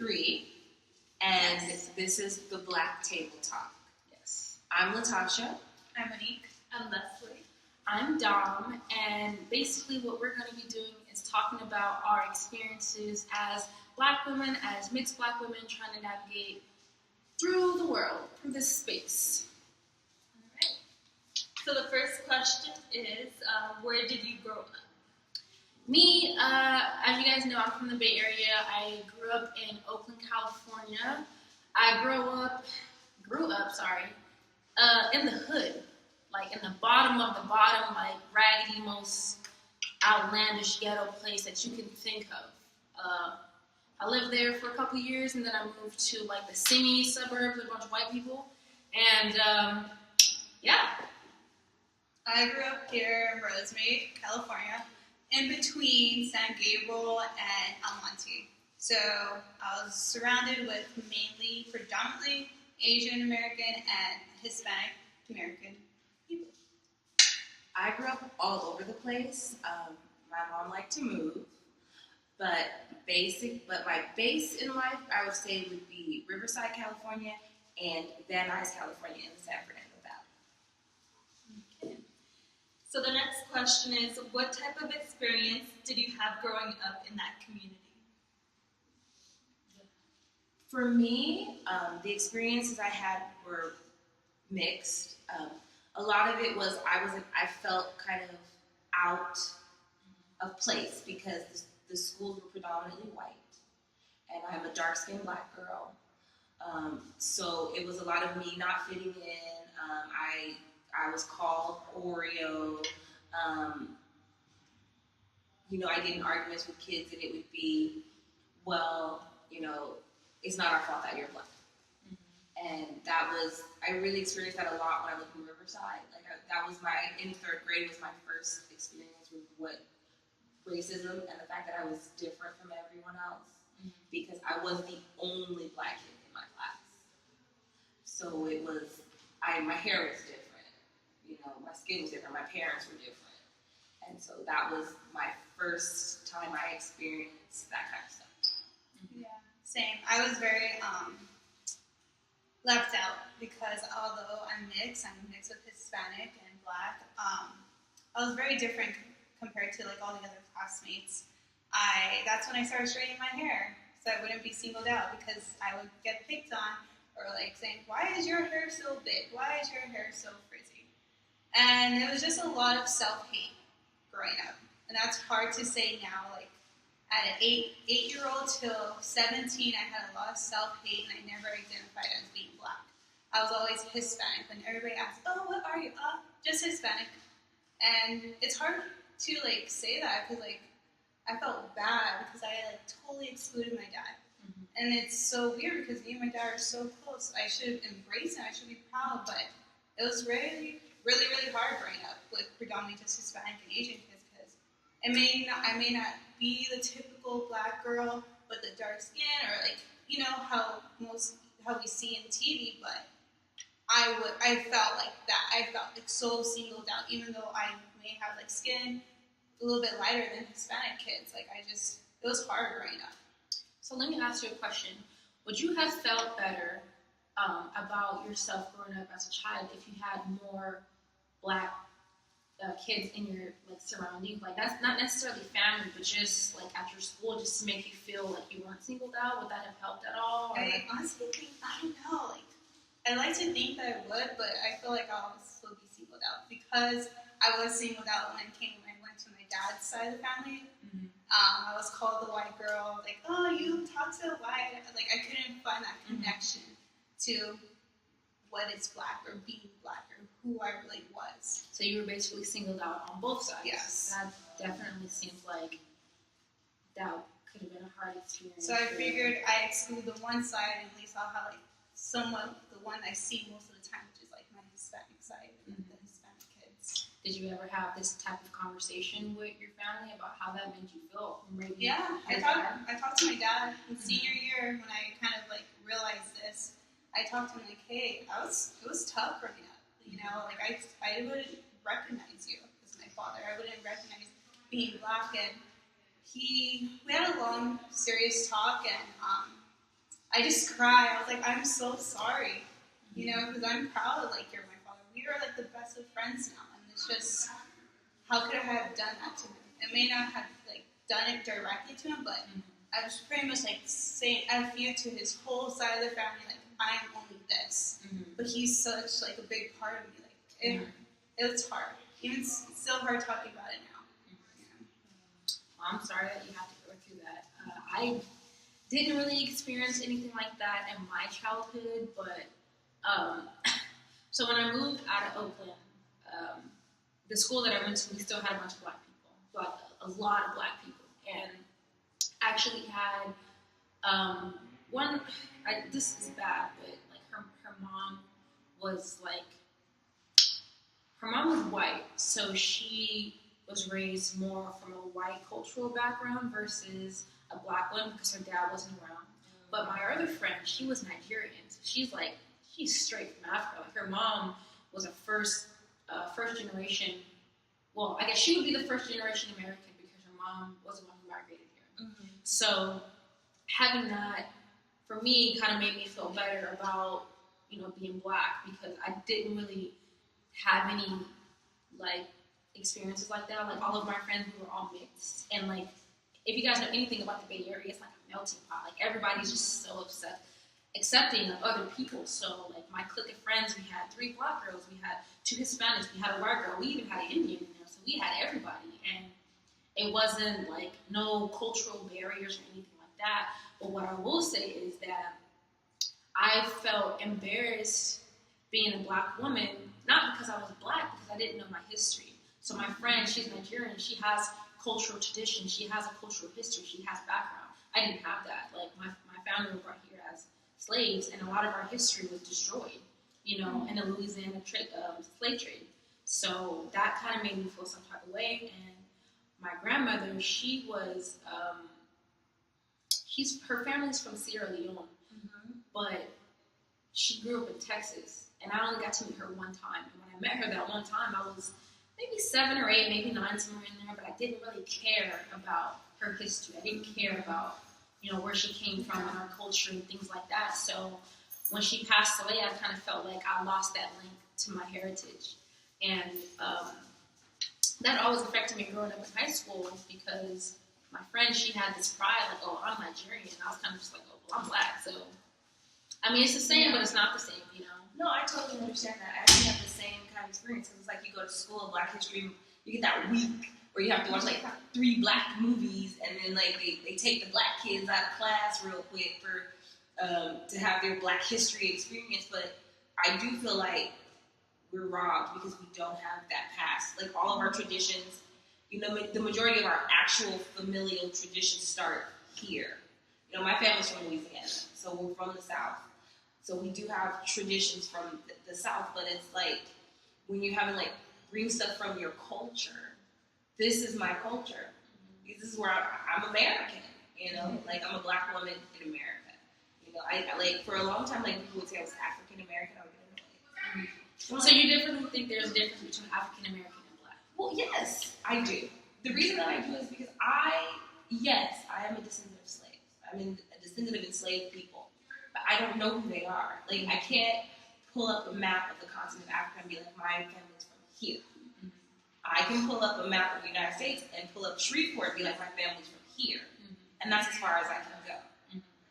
3, and this is the Black Table Talk. Yes. I'm Latasha. I'm Monique. I'm Leslie. I'm Dom, and basically what we're going to be doing is talking about our experiences as Black women, as mixed Black women, trying to navigate through the world, through this space. All right. So the first question is, where did you grow up? Me, as you guys know, I'm from the Bay Area. I grew up in Oakland, California. I grew up, in the hood, like in the bottom of the bottom, like raggedy, most outlandish ghetto place that you can think of. I lived there for a couple years, and then I moved to like the semi-suburbs with a bunch of white people, and yeah. I grew up here in Rosemary, California, in between San Gabriel and El Monte. So I was surrounded with predominantly Asian American and Hispanic American people. I grew up all over the place. My mom liked to move, but my base in life, I would say, would be Riverside, California, and Van Nuys, California, in the San Fernando Valley. Okay. So the next question is, what type of experience did you have growing up in that community? For me, the experiences I had were mixed. A lot of it was I felt kind of out of place because the schools were predominantly white, and I'm a dark-skinned Black girl. So it was a lot of me not fitting in. I was called Oreo. I get in arguments with kids, and it would be, well, it's not our fault that you're Black. And I really experienced that a lot when I lived in Riverside. Like, in 3rd grade was my first experience with what racism and the fact that I was different from everyone else, because I was the only Black kid in my class. So it was, my hair was different, my skin was different, my parents were different. And so that was my first time I experienced that kind of stuff. Yeah, same. I was very left out because although I'm mixed with Hispanic and Black. I was very different compared to like all the other classmates. That's when I started straightening my hair so I wouldn't be singled out, because I would get picked on or like saying, why is your hair so big? Why is your hair so frizzy? And it was just a lot of self-hate growing up. And that's hard to say now. Like at an 8-year-old till 17, I had a lot of self-hate, and I never identified as being Black. I was always Hispanic. When everybody asked, oh, what are you? Just Hispanic. And it's hard to like say that because like I felt bad because I like totally excluded my dad. And it's so weird because me and my dad are so close. I should embrace him. I should be proud. But it was really, really, really hard growing up with predominantly just Hispanic and Asian kids, because I may not be the typical Black girl with the dark skin, or like how we see in TV, but I felt like that. I felt like so singled out, even though I may have like skin a little bit lighter than Hispanic kids. Like it was hard growing up. So let me ask you a question. Would you have felt better about yourself growing up as a child if you had more Black kids in your like surroundings? Like that's not necessarily family, but just like at your school, just to make you feel like you weren't singled out. Would that have helped at all? I honestly think, I don't know. Like I like to think that I would, but I feel like I'll still be singled out because I was singled out when I went to my dad's side of the family. I was called the white girl, like, oh, you talk so white. Like, I couldn't find that connection to what is Black or being Black or who I really was. So you were basically singled out on both sides. Yes. That definitely seems like that could have been a hard experience. So I figured I exclude the one side, and at least I'll have, like, somewhat the one I see most of the time, which is, like, my Hispanic side and the Hispanic kids. Did you ever have this type of conversation with your family about how that made you feel? Maybe I talked to my dad in senior year when I kind of like realized this. I talked to him like, hey, it was tough growing up. Like I wouldn't recognize you as my father. I wouldn't recognize being Black. And we had a long, serious talk, and I just cried. I was like, I'm so sorry, you know, because I'm proud, like, you're my father. We are, like, the best of friends now, and it's just, how could I have done that to him? I may not have, like, done it directly to him, but I was pretty much, like, saying F you to his whole side of the family, like, I'm only this. But he's such, like, a big part of me. Like, it was hard. Even it's still hard talking about it now. Well, I'm sorry that you have to go through that. I didn't really experience anything like that in my childhood, but so when I moved out of Oakland, the school that I went to, we still had a bunch of black people, a lot of black people, and actually had one. This is bad, but like her mom was like. Her mom was white, so she was raised more from a white cultural background versus a black one because her dad wasn't around. But my other friend, she was Nigerian, so she's straight from Africa. Like her mom was a first generation. Well, I guess she would be the first generation American because her mom was the one who migrated here. So having that for me kind of made me feel better about being black because I didn't really have any like experiences like that. Like all of my friends, we were all mixed, and like if you guys know anything about the Bay Area, it's like a melting pot. Like everybody's just so accepting of other people. So like my clique of friends, we had 3 black girls, we had 2 Hispanics, we had a white girl, we even had an Indian in there. So we had everybody, and it wasn't like no cultural barriers or anything like that. But what I will say is that I felt embarrassed being a black woman. Not because I was black, because I didn't know my history. So my friend, she's Nigerian, she has cultural tradition, she has a cultural history, she has background. I didn't have that. Like my family were brought here as slaves, and a lot of our history was destroyed, in the Louisiana slave trade. So that kind of made me feel some type of way. And my grandmother, she was, her family's from Sierra Leone, but she grew up in Texas. And I only got to meet her one time. And when I met her that one time, I was maybe 7 or 8, maybe 9, somewhere in there. But I didn't really care about her history. I didn't care about, where she came from and our culture and things like that. So when she passed away, I kind of felt like I lost that link to my heritage. And that always affected me growing up in high school because my friend, she had this pride, like, oh, I'm Nigerian. And I was kind of just like, oh, well, I'm black. So, I mean, it's the same, but it's not the same, No, I totally understand that. I actually have the same kind of experience. It's like you go to school of Black History, you get that week where you have to watch like 3 black movies, and then like they take the black kids out of class real quick for to have their Black history experience. But I do feel like we're robbed because we don't have that past. Like all of our traditions, the majority of our actual familial traditions start here. My family's from Louisiana, so we're from the South. So we do have traditions from the South, but it's like when you're having like bring stuff from your culture. This is my culture. This is where I'm American. Like I'm a black woman in America. I like for a long time, like people would say I was African American. I would get annoyed. So you definitely think there's a difference between African American and black? Well, yes, I do. The reason that I do is because I am a descendant of slaves. I'm a descendant of enslaved people. But I don't know who they are. Like, I can't pull up a map of the continent of Africa and be like, my family's from here. I can pull up a map of the United States and pull up Shreveport and be like, my family's from here. And that's as far as I can go.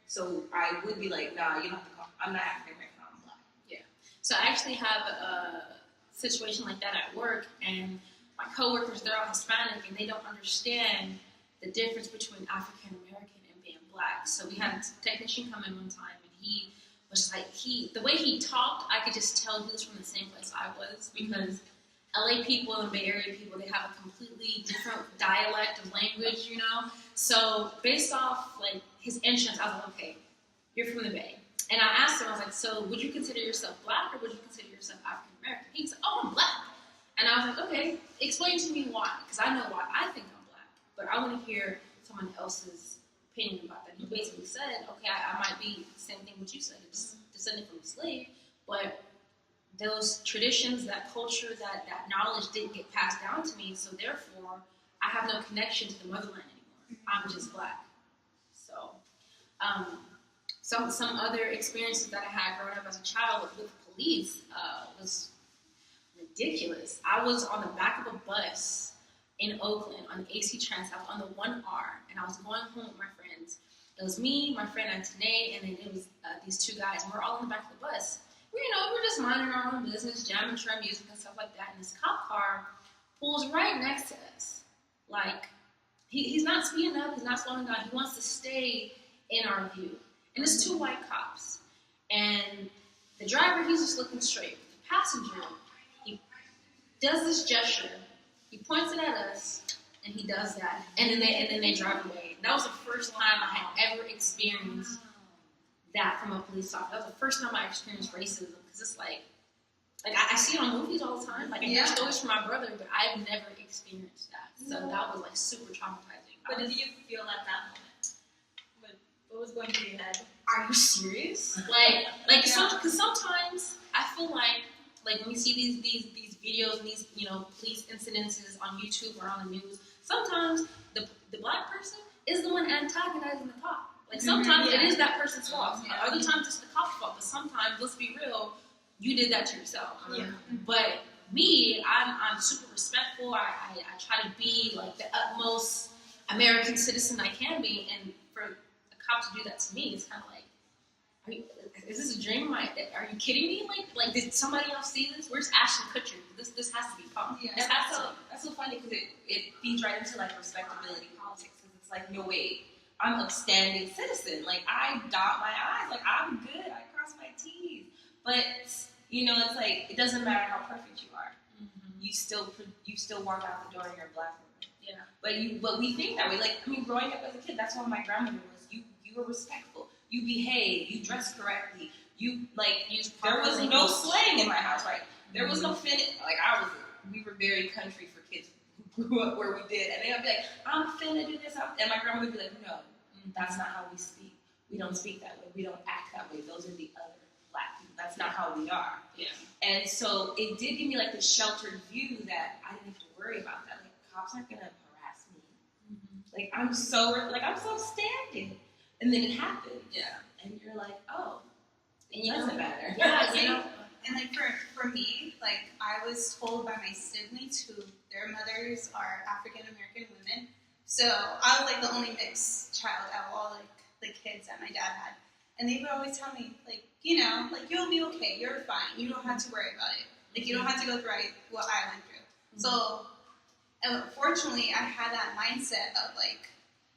So I would be like, nah, you don't have to call. I'm not African American, I'm black. Yeah. So I actually have a situation like that at work, and my coworkers, they're all Hispanic, and they don't understand the difference between African American and being black. So we had a technician come in one time, and he was like, the way he talked, I could just tell he was from the same place I was, because LA people and Bay Area people, they have a completely different dialect of language, So based off like his entrance, I was like, okay, you're from the Bay. And I asked him, I was like, so would you consider yourself black or would you consider yourself African American? He said, oh, I'm black. And I was like, okay, explain to me why, because I know why I think I'm black, but I want to hear someone else's opinion about that. He basically said, okay, I might be the same thing what you said, it's descended from a slave, but those traditions, that culture, that knowledge didn't get passed down to me, so therefore I have no connection to the motherland anymore. I'm just black. some other experiences that I had growing up as a child with police was ridiculous. I was on the back of a bus in Oakland on the AC Trans. I was on the 1R, and I was going home with my friends. It was me, my friend Antoinette, and then it was these two guys, and we're all in the back of the bus. We're just minding our own business, jamming to our music and stuff like that, and this cop car pulls right next to us. Like, he's not speeding up, he's not slowing down, he wants to stay in our view. And it's two white cops. And the driver, he's just looking straight. The passenger, he does this gesture, he points it at us, and he does that. And then they drive away. That was the first time I had ever experienced that from a police officer. That was the first time I experienced racism. Because it's like I see it on movies all the time. Like, I hear stories from my brother, but I've never experienced that. So that was, like, super traumatizing. What did you feel at that moment? What was going through your head? Are you serious? Because sometimes I feel like when we see these videos and these police incidences on YouTube or on the news, sometimes the black person is the one antagonizing the cop. Like, sometimes it is that person's fault. Yeah. Other times it's the cop's fault. But sometimes, let's be real, you did that to yourself. Yeah. But me, I'm super respectful. I try to be like the utmost American citizen I can be, and for a cop to do that to me, it's kind of like, is this a dream? Are you kidding me? Like did somebody else see this? Where's Ashton Kutcher? This has to be fun. Yeah, that's so funny because it feeds right into like respectability politics. Because it's like, no, wait, I'm an upstanding citizen. Like, I dot my I's. Like, I'm good. I cross my T's. But it's like, it doesn't matter how perfect you are. Mm-hmm. You still walk out the door and you're a black woman. Yeah. But we think that way. Like, growing up as a kid, that's what my grandmother was. You were respectful. You behave. You dress correctly. There was no slang in my house, right? There was no we were very country for kids who grew up where we did. And they'd be like, I'm finna do this. And my grandmother would be like, no, that's not how we speak. We don't speak that way. We don't act that way. Those are the other black people. That's not how we are. Yeah. And so it did give me like this sheltered view that I didn't have to worry about that. Like, cops aren't gonna harass me. Mm-hmm. Like, I'm so standing. And then it happened. Yeah. And you're like, oh, it doesn't matter. Yeah, and like for me, like, I was told by my siblings who their mothers are African American women. So I was like the only mixed child out of all like the kids that my dad had. And they would always tell me, like, you'll be okay, you're fine. You don't have to worry about it. Like, you don't have to go through what I went through. Mm-hmm. So, fortunately, I had that mindset of, like,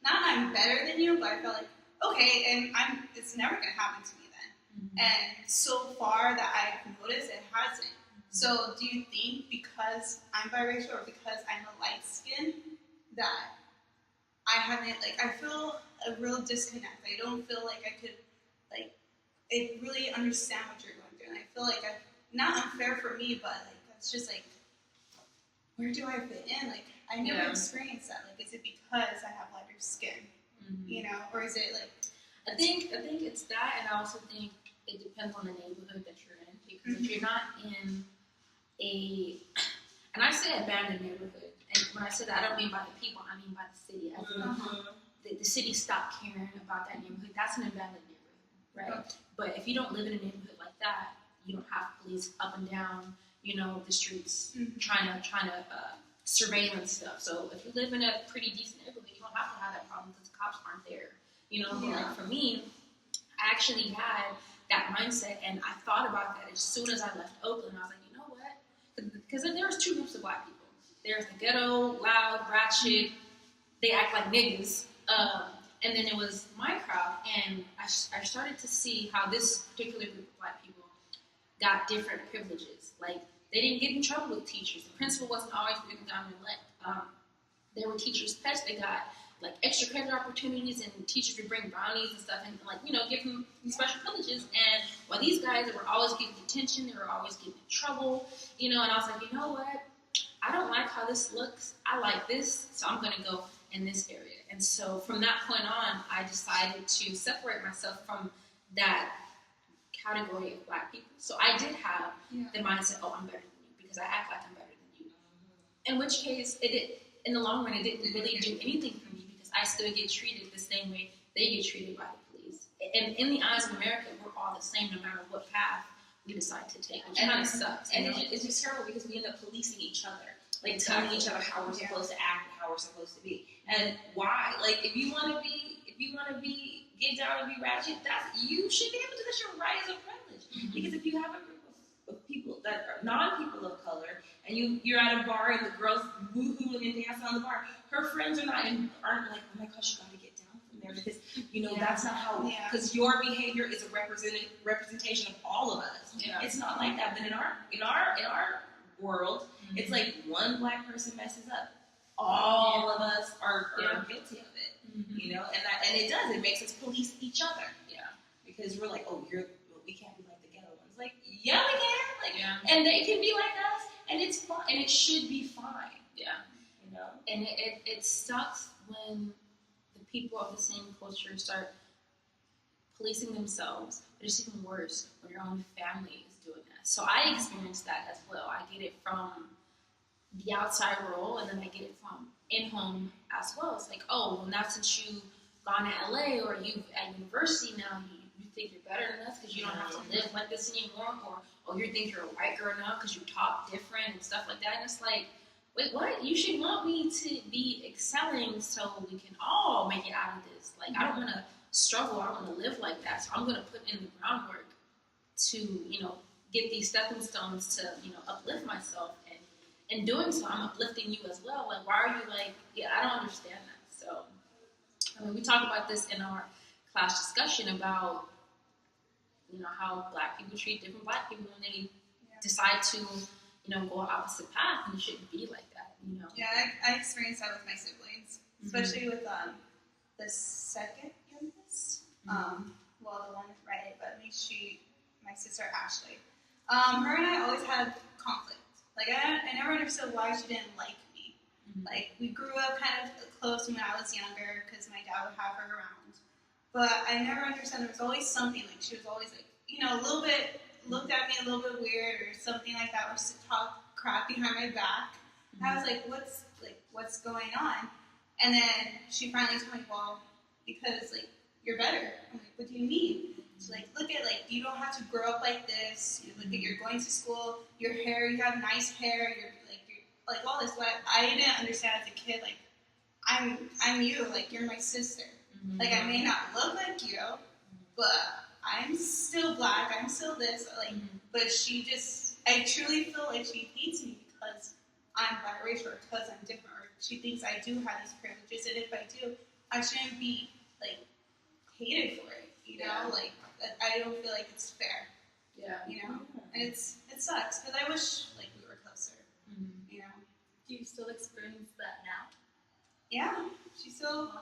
not I'm better than you, but I felt like, okay, and it's never going to happen to me then. Mm-hmm. And so far that I've noticed, it hasn't. Mm-hmm. So, do you think because I'm biracial or because I'm a light skin that I haven't, like, I feel a real disconnect. I don't feel like I could, like, really understand what you're going through. And I feel like not unfair for me, but, like, that's just, like, where do I fit in? Like, I never experienced that. Like, is it because I have lighter skin? Mm-hmm. Or is it, like... I think it's that, and I also think it depends on the neighborhood that you're in. Because if you're not in and I say abandoned neighborhood, and when I say that, I don't mean by the people, I mean by the city. As in, the city stopped caring about that neighborhood. That's an abandoned neighborhood, right? But if you don't live in a neighborhood like that, you don't have police up and down, the streets trying to surveillance stuff. So if you live in a pretty decent neighborhood, you don't have to have that problem because the cops aren't there. Like for me, I actually had that mindset, and I thought about that as soon as I left Oakland. I was like, you know what? Because there was two groups of black people. There's the ghetto, loud, ratchet, they act like niggas. And then it was my crowd, and I started to see how this particular group of black people got different privileges. Like, they didn't get in trouble with teachers. The principal wasn't always breathing down their leg. There were teachers' pets. They got, like, extra credit opportunities, and teachers would bring brownies and stuff and, like, give them special privileges. And while these guys, they were always getting detention, they were always getting in trouble, and I was like, you know what? I don't like how this looks. I like this, so I'm going to go in this area. And so from that point on, I decided to separate myself from that category of black people. So I did have the mindset, oh, I'm better than you because I act like I'm better than you. In which case, in the long run, it didn't really do anything for me because I still get treated the same way they get treated by the police. and in the eyes of America, we're all the same no matter what path we decide to take, which kind of sucks. And it's just terrible because we end up policing each other, like telling each other how we're supposed to act and how we're supposed to be, and why. Like if you want to be get down and be ratchet, you should be able to. That's your right as a privilege. Mm-hmm. Because if you have a group of people that are non-people of color, and you're at a bar and the girls woohooing and dancing on the bar, her friends aren't like, oh my gosh, you got to get down from there because that's not how. Because your behavior is a representation of all of us. Yeah. It's not like that. But in our world, it's like one black person messes up, all of us are guilty of it. Mm-hmm. And it does. It makes us police each other. Yeah. Because we're like, we can't be like the ghetto ones. Like, yeah, we can. Like, Yeah. and they can be like us, and it's fine, and it should be fine. Yeah. And it sucks when the people of the same culture start policing themselves. But it's even worse when your own family is doing that. So I experienced that as well. I get it from the outside world, and then I get it from in-home as well. It's like, oh, well, now since you've gone to LA or you've at university now, you think you're better than us because you don't have to live like this anymore, or you think you're a white girl now because you talk different and stuff like that. And it's like, wait, what? You should want me to be excelling so we can all make it out of this. Like, I don't want to struggle. I don't want to live like that. So I'm going to put in the groundwork to, get these stepping stones to, uplift myself. And in doing so, I'm uplifting you as well. Like, why are you like, I don't understand that. So, I mean, we talked about this in our class discussion about, how black people treat different black people when they decide to, go an opposite path, and it shouldn't be like that, Yeah, I experienced that with my siblings, especially with the second youngest. Well, the one right, but my sister Ashley. Her and I always had conflict. Like I never understood why she didn't like me. Mm-hmm. Like we grew up kind of close when I was younger because my dad would have her around. But I never understood. There was always something. Like she was always like, a little bit looked at me a little bit weird or something like that, or talk crap behind my back. And I was like, what's going on? And then she finally told me, well, because you're better. I'm like, what do you mean? She's like, look at you don't have to grow up like this. You're going to school. Your hair, you have nice hair. You're all this. But I didn't understand as a kid. I'm you. You're my sister. Mm-hmm. I may not look like you, but I'm still black. I'm still this. But I truly feel like she hates me because I'm biracial or because I'm different, or she thinks I do have these privileges, and if I do, I shouldn't be hated for it. I don't feel like it's fair. Yeah. And it sucks because I wish we were closer. Mm-hmm. Do you still experience that now? Yeah, she still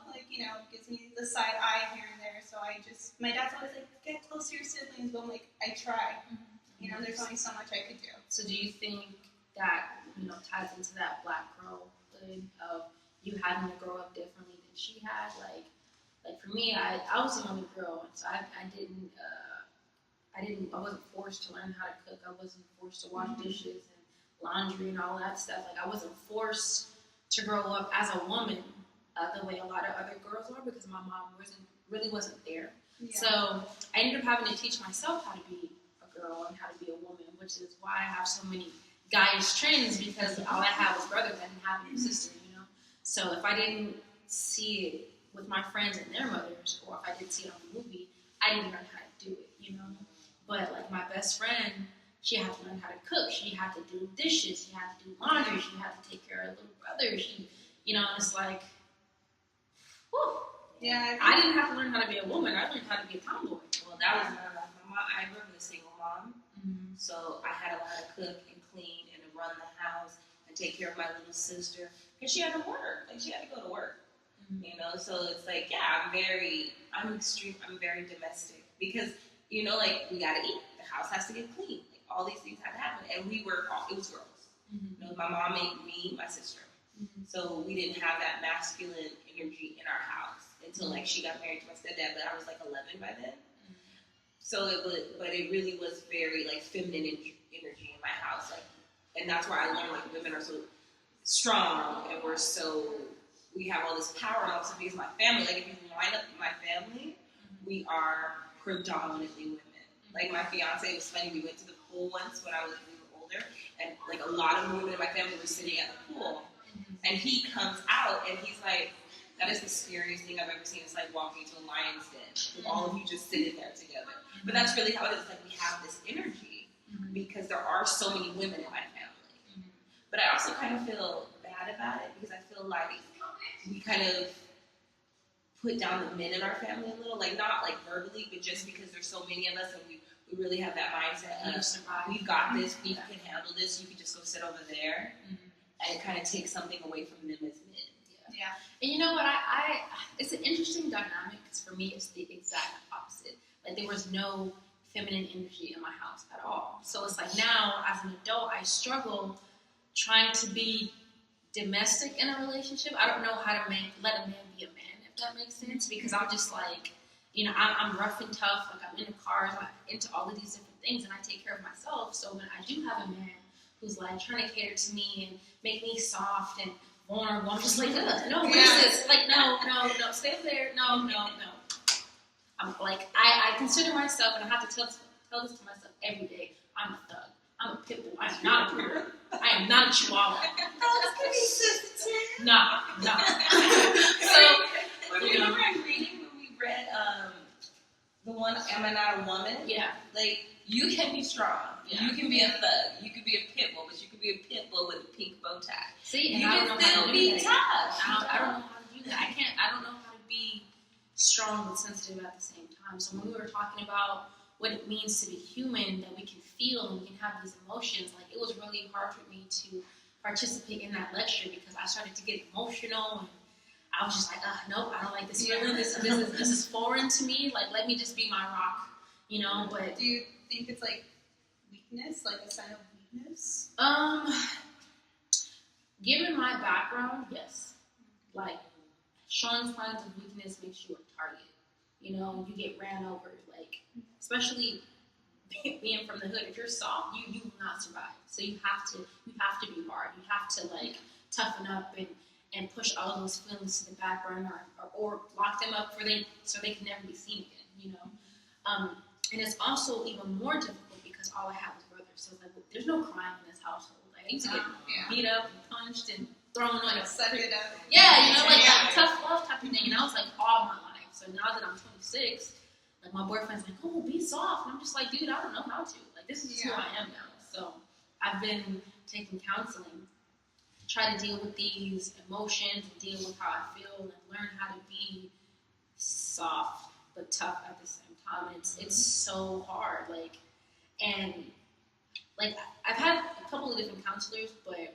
gives me the side eye here and there. So my dad's always like, get close to your siblings, but I'm like, I try. Mm-hmm. There's only so much I could do. So do you think that ties into that black girlhood of you having to grow up differently than she had? Like for me, I was the only girl, and so I wasn't forced to learn how to cook. I wasn't forced to wash dishes and laundry and all that stuff. I wasn't forced to grow up as a woman the way a lot of other girls are because my mom wasn't there. Yeah. So I ended up having to teach myself how to be a girl and how to be a woman, which is why I have so many guys trends because all I had was brothers. I didn't have any sister, So if I didn't see it with my friends and their mothers, or if I didn't see it on the movie, I didn't learn how to do it, But my best friend, she had to learn how to cook. She had to do dishes. She had to do laundry. She had to take care of her little brother. And it's like, whew. Yeah. I didn't have to learn how to be a woman. I learned how to be a tomboy. Well, that was my mom. I grew up with a single mom, Mm-hmm. so I had to learn to cook and clean and to run the house and take care of my little sister because she had to work. She had to go to work. Mm-hmm. So it's I'm very domestic because, we gotta eat. The house has to get clean. All these things had to happen. And it was girls. Mm-hmm. My mom made me, my sister. Mm-hmm. So we didn't have that masculine energy in our house until she got married to my stepdad, but I was 11 by then. Mm-hmm. So it really was very feminine energy in my house. And that's where I learned women are so strong and we have all this power and also because my family, if you line up my family, we are predominantly women. Like my fiance, it was funny, we went to the pool once when we were older, and like a lot of women in my family were sitting at the pool, and he comes out and he's like, that is the scariest thing I've ever seen. It's like walking to a lion's den with all of you just sitting there together. But that's really how it is. Like we have this energy because there are so many women in my family. But I also kind of feel bad about it because I feel like we kind of put down the men in our family a little, like not like verbally, but just because there's so many of us and we really have that mindset of we've got this, we can handle this, you can just go sit over there, and it kind of takes something away from them as men. Yeah. And you know what? I it's an interesting dynamic because for me it's the exact opposite. Like there was no feminine energy in my house at all. So it's like now as an adult I struggle trying to be domestic in a relationship. I don't know how to let a man be a man, if that makes sense, because I'm just like, you know, I'm rough and tough. Like I'm into cars, I'm into all of these different things, and I take care of myself. So when I do have a man who's like trying to cater to me and make me soft and vulnerable, I'm just like, no, what is this? Like, no, stay over there. No. I'm like, I consider myself, and I have to tell this to myself every day. I'm a thug. I'm a pit bull. I'm not a poodle. I am not a chihuahua. Thugs can be sensitive. No. So, remember I'm reading when we read the one, Am I Not a Woman? Yeah. Like, you can be strong. Yeah. You can be a thug. You can be a pit bull, but you can be a pit bull with a pink bow tie. See, and you I don't can know how still to be do tough. that. I don't know how to do that. I don't know how to be strong but sensitive at the same time. So when we were talking about what it means to be human, that we can feel and we can have these emotions, like it was really hard for me to participate in that lecture because I started to get emotional and I was just like, nope, I don't like this feeling. This is foreign to me. Like, let me just be my rock, you know. But do you think it's like weakness, like a sign of weakness? Given my background, yes. Like, showing signs of weakness makes you a target. You know, you get ran over. Like, especially being from the hood, if you're soft, you will not survive. So you have to be hard. You have to like toughen up and push all those feelings to the back burner or lock them up so they can never be seen again. You know, and it's also even more difficult because all I have is brothers. So it's like, there's no crime in this household. Like, I used to get beat up and punched and thrown on a suck it up. Yeah, you know, like that tough love type of thing. And I was like all my life. So now that I'm 26, like my boyfriend's like, oh, be soft. And I'm just like, dude, I don't know how to. Like, this is just who I am now. So I've been taking counseling, try to deal with these emotions and deal with how I feel and learn how to be soft but tough at the same time. And it's so hard. Like, and like I've had a couple of different counselors, but I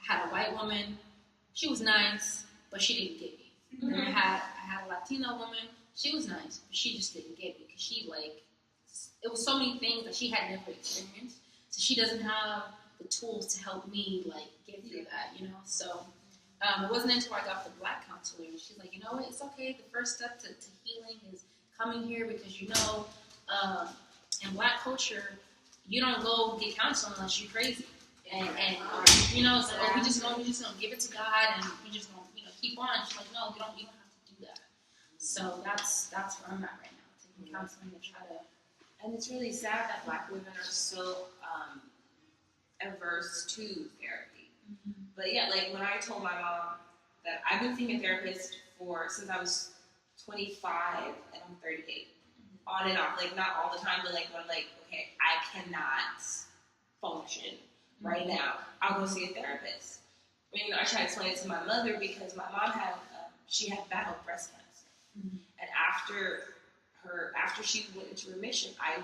had a white woman. She was nice, but she didn't get me. Mm-hmm. And I had a Latina woman. She was nice, but she just didn't get me because she it was so many things that she had never experienced. So she doesn't have the tools to help me get through that, you know. So it wasn't until I got the Black counselor, and she's like, you know what, it's okay. The first step to healing is coming here because you know, in Black culture, you don't go get counseling unless you're crazy, and you know, so we just gonna give it to God, and we just gonna keep on. She's like, no, you don't have to do that. So that's where I'm at right now, taking counseling to try to. And it's really sad that Black women are so averse to therapy. Mm-hmm. But yeah, like when I told my mom that I've been seeing a therapist since I was 25 and I'm 38, mm-hmm. on and off, like not all the time, but like when I'm like, okay, I cannot function right now, I'll go see a therapist. I mean, I try to explain it to my mother because my mom had she had battled breast cancer, mm-hmm. and after she went into remission, I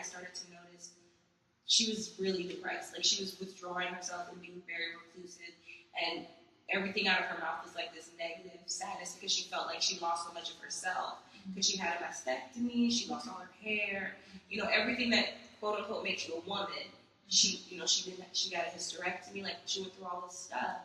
started to notice she was really depressed. Like she was withdrawing herself and being very reclusive, and everything out of her mouth was like this negative sadness because she felt like she lost so much of herself because she had a mastectomy, she lost all her hair, you know, everything that quote unquote makes you a woman. She got a hysterectomy, like she went through all this stuff,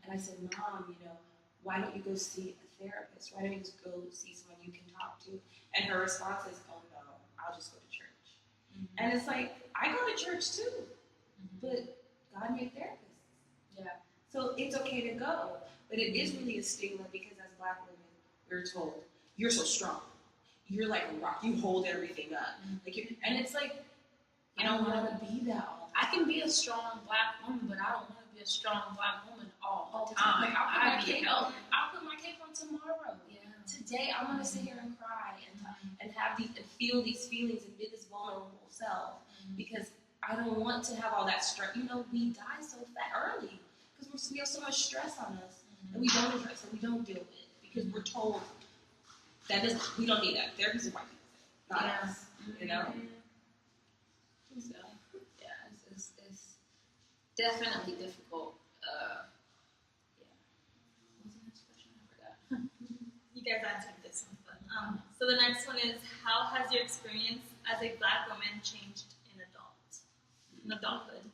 and I said, Mom, you know, why don't you go see a therapist? Why don't you just go see someone you can talk to? And her response is, oh no, I'll just go to church. Mm-hmm. And it's like, I go to church too, mm-hmm. but God made therapists. Yeah. So it's okay to go. But it is really a stigma because as Black women, we're told, you're so strong. you're like a rock. You hold everything up. Like, and it's like, I don't want to be that all the time. I can be a strong Black woman, but I don't want to be a strong Black woman all the time. time. Like, I'll put my cape on tomorrow. Yeah. Today, I want to sit here and cry and have these and feel these feelings and be this vulnerable self because I don't want to have all that stress. You know, we die so early because we have so much stress on us that we don't address, that we don't deal with because we're told that we don't need that. Therapists are white people, not us. You know. So, yeah, it's definitely difficult. Yeah. What's the next question? I forgot. You guys answered this one, but so the next one is, how has your experience as a Black woman changed in adulthood?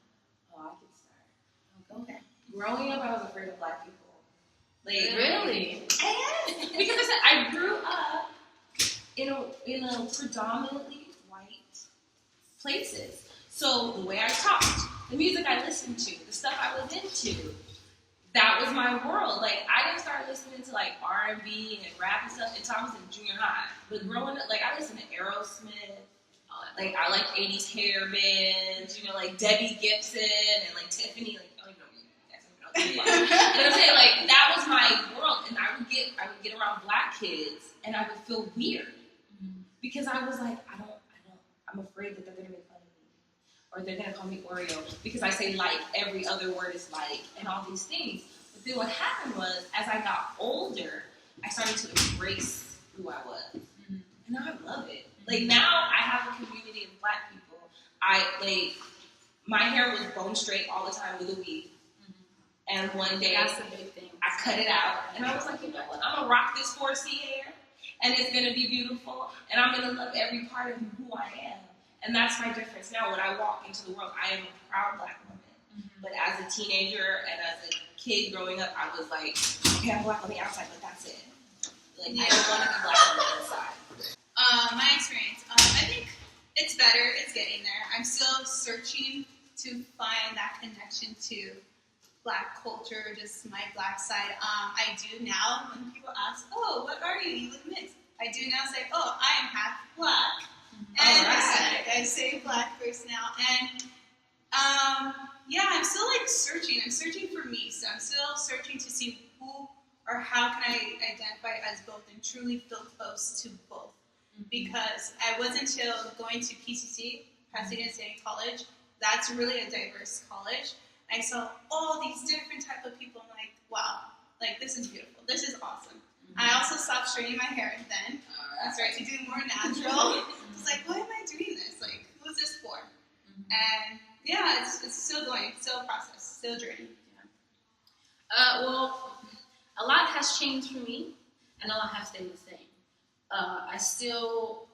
Oh, I can start. Okay. Growing up, I was afraid of Black people. Like, really? And because I grew up in a predominantly white places. So the way I talked, the music I listened to, the stuff I was into, that was my world. Like, I didn't start listening to like R&B and rap and stuff until I was in junior high. But growing up, like, I listened to Aerosmith. Like, I liked 80s hair bands, you know, like Debbie Gibson and like Tiffany. Like, I don't even know who you guys don't know. But I'm saying, like, that was my world, and I would get around Black kids, and I would feel weird because I was like, I'm afraid that they're gonna make fun of me, or they're gonna call me Oreo because I say like every other word is like, and all these things. But then what happened was, as I got older, I started to embrace who I was, and now I love it. Like, now I have a community of Black people. My hair was bone straight all the time with a weave. And one day, that's a big thing. I cut it out, and I was like, you know what? I'm gonna rock this 4C hair, and it's gonna be beautiful, and I'm gonna love every part of who I am. And that's my difference now. When I walk into the world, I am a proud Black woman. But as a teenager and as a kid growing up, I was like, okay, I'm Black on the outside, but that's it. Like, I don't want to be Black on the inside. My experience, I think it's better. It's getting there. I'm still searching to find that connection to Black culture, just my Black side. I do now, when people ask, oh, what are you? You look mixed. I do now say, oh, I am half Black. And I say Black first now. And yeah, I'm still like searching. I'm searching for me. So I'm still searching to see who or how can I identify as both and truly feel close to both. Because I wasn't until going to PCC, Pasadena State College, that's really a diverse college. I saw all these different type of people. I'm like, wow, like, this is beautiful. This is awesome. I also stopped straightening my hair then. I started to do more natural. It's like, why am I doing this? Like, who is this for? And yeah, it's still going, still a process, still a journey. Well, a lot has changed for me, and a lot has stayed the same. I still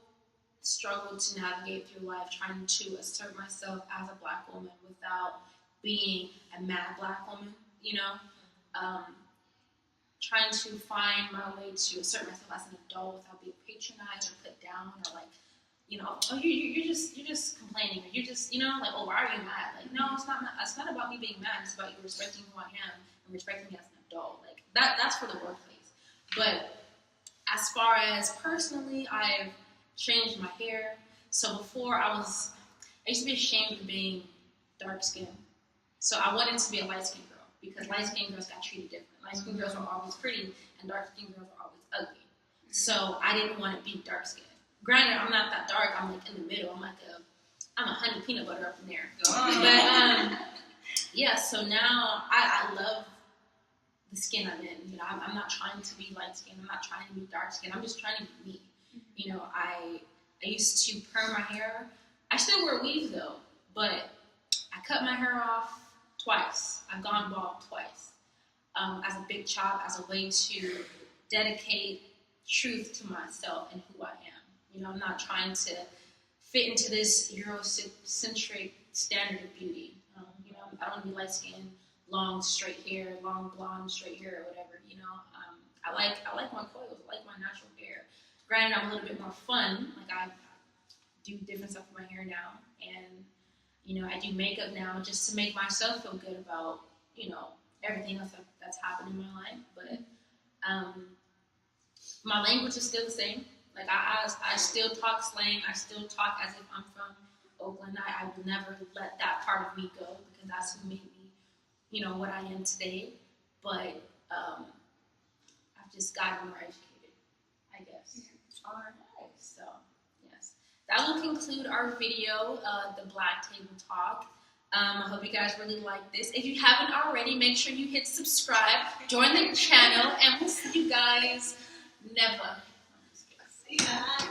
struggle to navigate through life trying to assert myself as a Black woman without being a mad Black woman, you know? Trying to find my way to assert myself as an adult without being patronized or put down or like, you know, oh, you're just complaining, or you're just, you know, like, oh, why are you mad? Like, no, it's not about me being mad. It's about you respecting who I am and respecting me as an adult. Like, that's for the workplace. But as far as personally, I've changed my hair. So before I used to be ashamed of being dark skinned. So I wanted to be a light skinned girl because light skinned girls got treated different. Light skinned girls were always pretty and dark skinned girls were always ugly. So I didn't want to be dark skinned. Granted, I'm not that dark. I'm like in the middle. I'm a honey peanut butter up in there. But yeah. So now I love the skin I'm in. You know, I'm not trying to be light skinned. I'm not trying to be dark skinned. I'm just trying to be me. You know, I used to perm my hair. I still wear weaves though, but I cut my hair off twice. I've gone bald twice. As a big chop, as a way to dedicate truth to myself and who I am. You know, I'm not trying to fit into this Eurocentric standard of beauty. You know, I don't want to be light skinned, long straight hair, long blonde straight hair, or whatever. You know, I like my coils. I like my natural hair. Granted, I'm a little bit more fun. Like, I do different stuff with my hair now, and you know, I do makeup now just to make myself feel good about, you know, everything else that's happened in my life. But my language is still the same. Like I still talk slang. I still talk as if I'm from Oakland. I will never let that part of me go because that's who made me, you know, what I am today. But I've just gotten more educated, I guess. All right. So, yes. That will conclude our video, the Black Table Talk. I hope you guys really like this. If you haven't already, make sure you hit subscribe, join the channel, and we'll see you guys never. See ya.